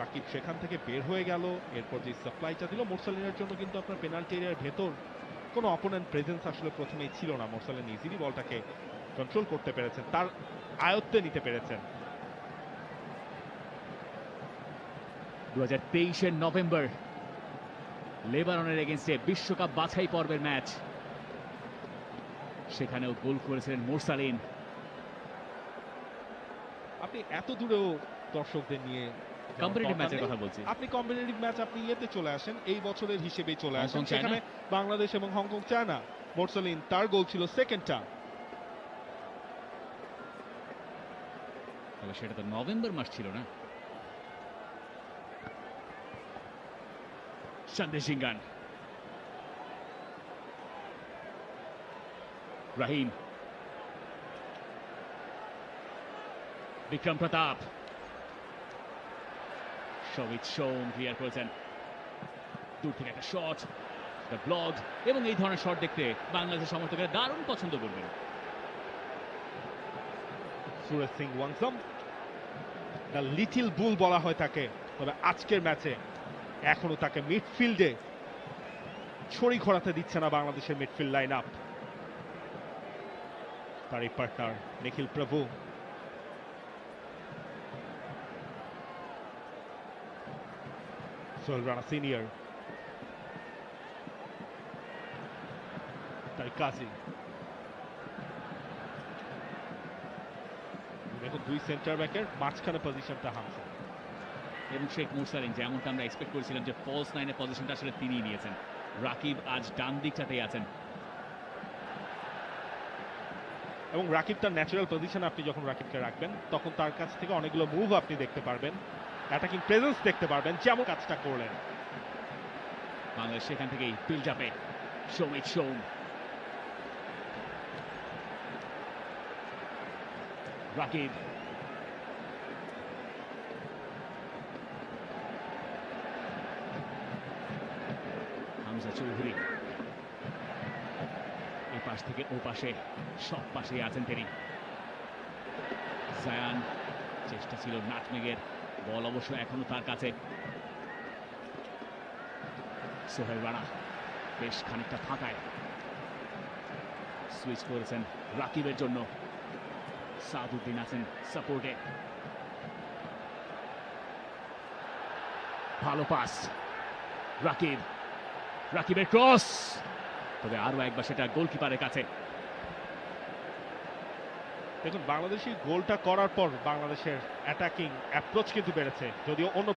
রাকিব সেখান থেকে বের হয়ে গেল, এরপর যে সাপ্লাইটা দিল মোরসালিনের জন্য, কিন্তু আপনার পেনাল্টি এরিয়ার ভেতর কোনো অপোনেন্ট প্রেজেন্স আসলে প্রথমেই ছিল না। মোরসালিন ইজিলি বলটাকে কন্ট্রোল করতে পেরেছেন, তার আয়ত্তে নিতে পেরেছেন। 2023-এর নভেম্বর লেবাননের এগেইনস্টে বিশ্বকাপ বাছাই পর্বের ম্যাচ, সেখানেও গোল করেছিলেন মোরসালিন। আপনি এত দূরেও দর্শকদের নিয়ে কম্পিটিটিভ ম্যাচের কথা বলছি। আপনি কম্পিটিটিভ ম্যাচ আপনি ইয়েতে চলে আসেন, এই বছরের হিসেবেই চলে আসেন। Hong Kong, China. সেখানে বাংলাদেশ এবং হংকং চায় না। মোরসালিন তার গোল ছিল সেকেন্ডটা। তবে সেটা তো নভেম্বর মাস ছিল না। শান্দেশিঙ্গান, রাহিম, বিক্রম প্রতাপ, সবিত সোম ক্লিয়ার করেছেন। দূর থেকে একটা শট, ব্লক, এবং এই ধরনের শট দেখতে বাংলাদেশের সমর্থকেরা দারুণ পছন্দ করবেন। সুরেশ সিং ওয়াংসাম, দ্য লিটল বুল বলা হয় তাকে, তবে আজকের ম্যাচে এখনো তাকে মিডফিল্ডে ছড়ি ঘোরাতে দিচ্ছে না বাংলাদেশের মিডফিল্ড লাইন আপ। তারই পার্টনার নিখিল প্রভু, সোহেল রানা সিনিয়র, তাই কাজী। দেখুন দুই সেন্টার ব্যাকের মাঝখানে পজিশনটা হামজা এবং শেখ মুরসালিন, যেমনটা আমরা এক্সপেক্ট করেছিলাম যে ফলস নাইনের পজিশনটা আসলে তিনিই নিয়েছেন। রাকিব আজ ডান দিকটাতেই আছেন। এবং রাকিব তার ন্যাচারাল পজিশনে, আপনি যখন রাকিবকে রাখবেন তখন তার কাছ থেকে অনেকগুলো মুভ আপনি দেখতে পারবেন, অ্যাটাকিং প্রেজেন্স দেখতে পারবেন, যেমন কাজটা করলেন। বাংলাদেশ সেখান থেকেই বিল্ড আপে সৌমিত সোম, রাকিব, হামজা চৌধুরী, এই পাশ থেকে ও পাশে, সব পাশেই আছেন তিনি। জায়ান, চেষ্টা ছিল নাটমেগের, বল অবশ্য এখনো তার কাছে। সোহেল রানা বেশ খানিকটা ফাঁকায় সুইচ করেছেন রাকিবের জন্য। সাদউদ্দিন আছেন সাপোর্টে। ভালো পাস, রাকিব, রাকিবের ক্রস, তবে আরো একবার সেটা গোলকিপারের কাছে। দেখুন বাংলাদেশি গোলটা করার পর বাংলাদেশের অ্যাটাকিং অ্যাপ্রোচ কিন্তু বেড়েছে, যদিও অন্য